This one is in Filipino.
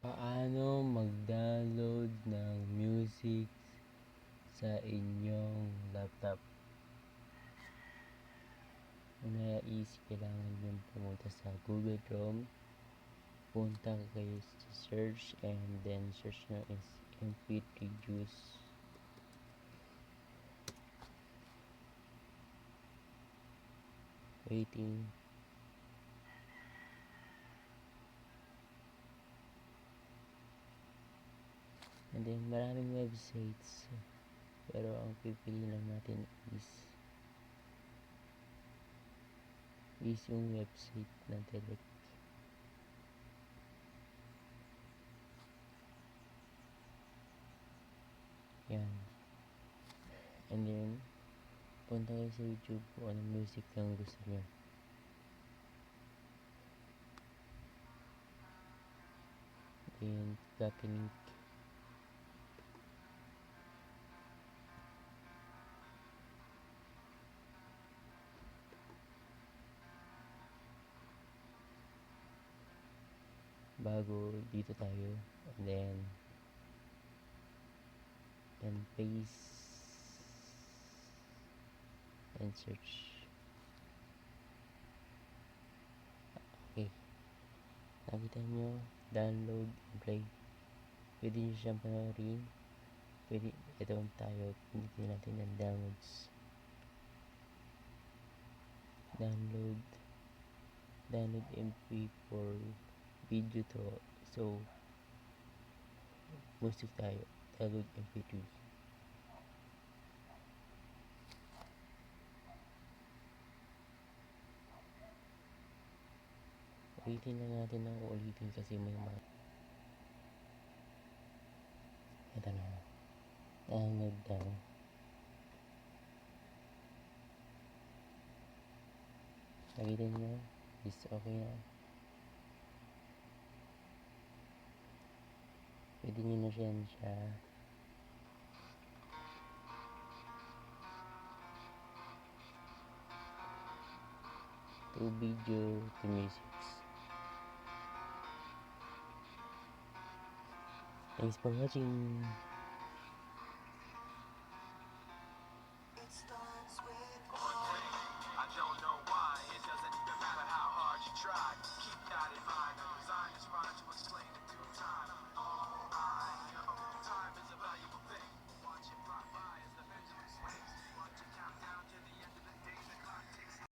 Paano mag-download ng music sa inyong laptop? Una is kailangan nyo pumunta sa Google Chrome, punta kayo sa search, and then search nyo is MP3 Juice. Waiting. And then maraming websites, pero ang pipili lang natin is yung website na direct. Yan. And then punta kayo sa YouTube kung anong music lang gusto nyo. Then copy link. Bago dito tayo, and then paste and search. Okay, nakita nyo, download and play. Pwede nyo siyang panoorin. Pwede, ito tayo, pinili natin ang downloads. Download MP4 video to. So music tayo, download MP3. Ulitin lang natin ng ulitin kasi may mga ito na, download daw. Nakita nyo is okay na. Pwede nyo na siya to video to music. Thanks for watching.